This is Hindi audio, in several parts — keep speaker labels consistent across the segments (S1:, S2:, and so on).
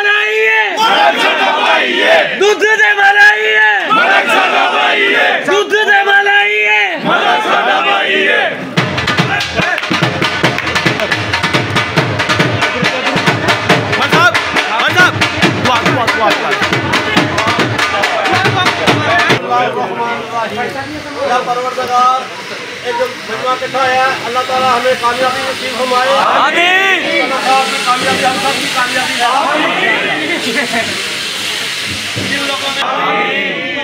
S1: बनाइए, दूध से बनाइए, दूध से बनाइए।
S2: परवरदिगार एक जो मजमा इकट्ठा है, अल्लाह ताला हमें कामयाबी नसीब फरमाए। आमीन। कामयाबी हम सब की कामयाबी है। जिन लोगों में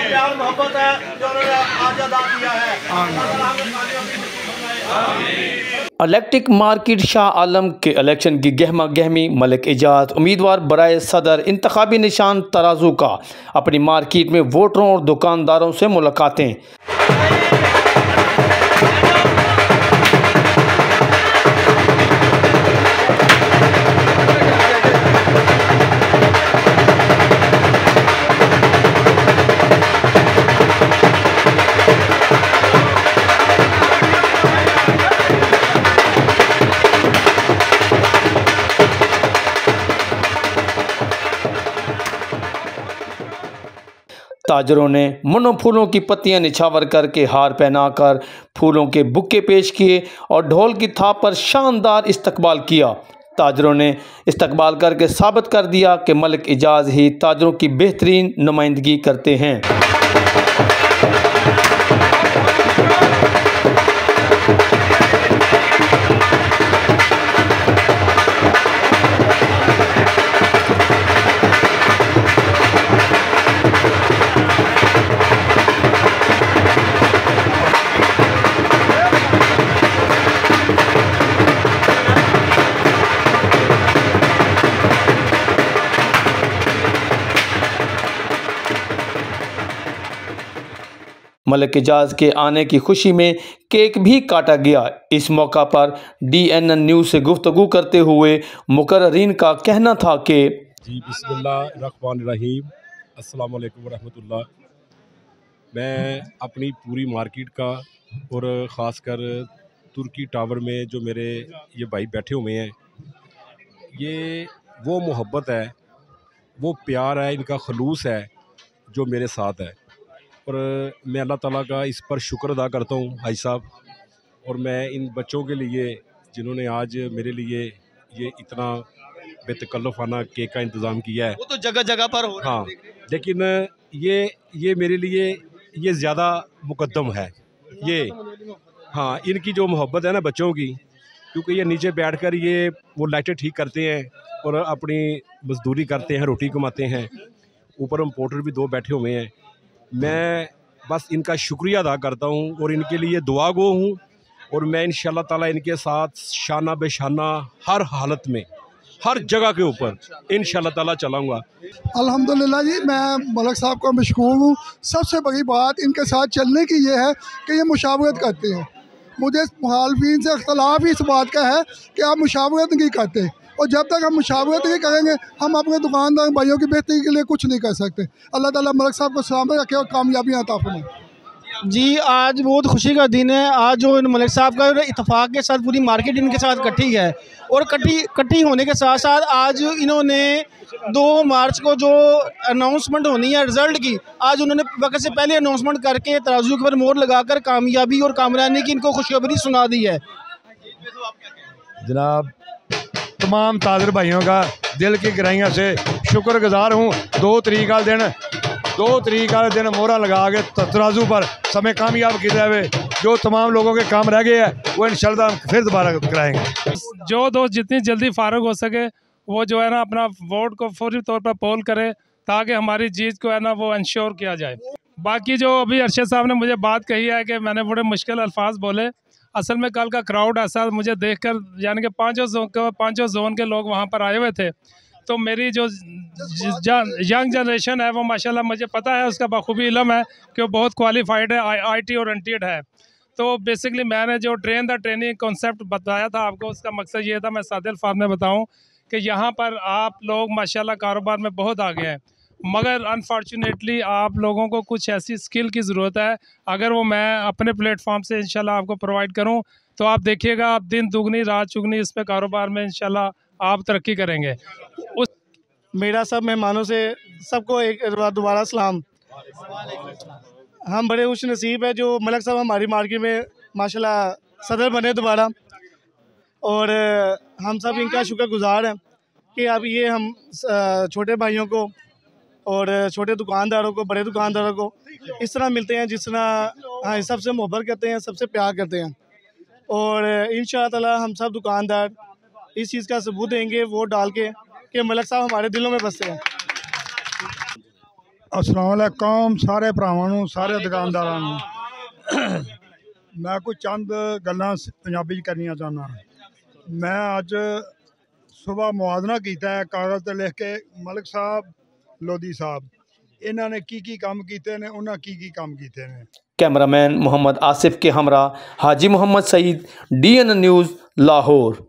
S2: प्यार मोहब्बत है, जो उन्होंने आज अदा किया है, अल्लाह ताला हमें कामयाबी नसीब फरमाए। आमीन।
S3: इलेक्ट्रिक मार्केट शाह आलम के इलेक्शन की गहमा गहमी। मलिक एजाज उम्मीदवार बराए सदर इंतखाबी निशान तराजू का अपनी मार्केट में वोटरों और दुकानदारों से मुलाकातें। ताजरों ने मुनो फूलों की पत्तियां निछावर करके हार पहनाकर फूलों के बुक्के पेश किए और ढोल की थाप पर शानदार इस्तकबाल किया। ताजरों ने इस्तकबाल करके साबित कर दिया कि मलिक एजाज ही ताजरों की बेहतरीन नुमाइंदगी करते हैं। मलिक एजाज के आने की खुशी में केक भी काटा गया। इस मौका पर DNN न्यूज़ से गुफ्तगू करते हुए मुकर्रीन का कहना था कि
S4: जी बिस्मिल्लाहिर्रहमानिर्रहीम, अस्सलाम वालेकुम वरहमतुल्लाह। मैं अपनी पूरी मार्केट का और ख़ासकर तुर्की टावर में जो मेरे ये भाई बैठे हुए हैं, ये वो मोहब्बत है, वो प्यार है, इनका खलूस है जो मेरे साथ है। और मैं अल्लाह ताला का इस पर शुक्र अदा करता हूँ भाई साहब। और मैं इन बच्चों के लिए जिन्होंने आज मेरे लिए ये इतना बेतकल्लुफ़ाना केक का इंतज़ाम किया है,
S2: वो तो जगह जगह पर हो रहा है।
S4: हाँ, लेकिन ये मेरे लिए ये ज़्यादा मुकद्दम है ये। हाँ, इनकी जो मोहब्बत है ना बच्चों की, क्योंकि ये नीचे बैठकर ये वो लाइटें ठीक करते हैं और अपनी मजदूरी करते हैं, रोटी कमाते हैं। ऊपर इम्पोर्टर भी 2 बैठे हुए हैं। मैं बस इनका शुक्रिया अदा करता हूँ और इनके लिए दुआ गो हूँ। और मैं इंशाअल्लाह ताला इनके साथ शाना बेशाना हर हालत में, हर जगह के ऊपर इंशाअल्लाह ताला चलाऊँगा।
S5: अल्हम्दुलिल्लाह जी, मैं मलिक साहब का मशकूर हूँ। सबसे बड़ी बात इनके साथ चलने की ये है कि ये मुशावरत करते हैं। मुझे मुखालफिन से इख्तलाफ ही इस बात का है कि आप मुशावरत नहीं करते, और जब तक हम मुशावरत नहीं करेंगे हम अपने दुकानदार भाइयों की बेहतरी के लिए कुछ नहीं कर सकते। अल्लाह ताला मलिक साहब को सलामत रखे और कामयाबियाँ अता फरमाए।
S6: जी, आज बहुत खुशी का दिन है। आज जो मलिक साहब का इत्तेफाक के साथ पूरी मार्केट इनके साथ इकट्ठी है, और इकट्ठी होने के साथ साथ आज इन्होंने 2 मार्च को जो अनाउंसमेंट होनी है रिज़ल्ट की, आज उन्होंने वक्त से पहले अनाउंसमेंट करके तराजू के पर मोहर लगाकर कामयाबी और कामरानी की इनको खुशखबरी सुना दी है।
S7: जनाब, तमाम ताजर भाइयों का दिल की गहराइयों से शुक्रगुजार हूँ। 2 तरीक वाले दिन मोहरा लगा के तराजू पर समय कामयाब किया जाए। जो तमाम लोगों के काम रह गए हैं वो इंशाल्लाह फिर दोबारा कराएंगे।
S8: जो दोस्त जितनी जल्दी फारग हो सके वो जो है ना अपना वोट को फौरी तौर पर पोल करे, ताकि हमारी जीत को है ना वो इंश्योर किया जाए। बाकी जो अभी अरशद साहब ने मुझे बात कही है कि मैंने बड़े मुश्किल अल्फाज बोले, असल में कल का क्राउड ऐसा मुझे देखकर, यानी कि 5 जोन के लोग वहाँ पर आए हुए थे, तो मेरी जो यंग जनरेशन है वो माशाल्लाह मुझे पता है, उसका बखूबी इल्म है कि वो बहुत क्वालिफाइड है, IT ओरिएंटेड है। तो बेसिकली मैंने जो ट्रेनिंग कॉन्सेप्ट बताया था आपको, उसका मकसद ये था, मैं सादे अल्फाज में बताऊं कि यहाँ पर आप लोग माशाल्लाह कारोबार में बहुत आगे हैं, मगर अनफॉर्चुनेटली आप लोगों को कुछ ऐसी स्किल की ज़रूरत है। अगर वो मैं अपने प्लेटफॉर्म से इंशाल्लाह आपको प्रोवाइड करूं तो आप देखिएगा, आप दिन दुगनी रात चुगनी इस पे कारोबार में इंशाल्लाह आप तरक्की करेंगे।
S6: मेरा सब मेहमानों से सबको एक बार दोबारा सलाम। हम बड़े खुश नसीब है जो मलक साहब हमारी मार्केट में माशाल्लाह सदर बने दोबारा, और हम सब इनका शुक्रगुजार हैं कि अब ये हम छोटे भाइयों को और छोटे दुकानदारों को, बड़े दुकानदारों को इस तरह मिलते हैं जिस तरह हाँ सबसे मोहब्बत करते हैं, सबसे प्यार करते हैं। और इंशाअल्लाह ताला हम सब दुकानदार इस चीज़ का सबूत देंगे वोट डाल के कि मलक साहब हमारे दिलों में बसते हैं।
S5: अस्सलाम वालेकुम सारे भरावां नूं, सारे दुकानदारां नूं। मैं कुछ चंद गल्लां पंजाबी च करनियां चाहना। मैं अज सुबह मुआदना किया है कागज़ ते लिख के मलिक साहब लोधी साहब इन्हां ने की काम कीते ने, उन्हां की काम कीते ने।
S3: कैमरामैन मोहम्मद आसिफ के हमरा हाजी मोहम्मद सईद, DN न्यूज़ लाहौर।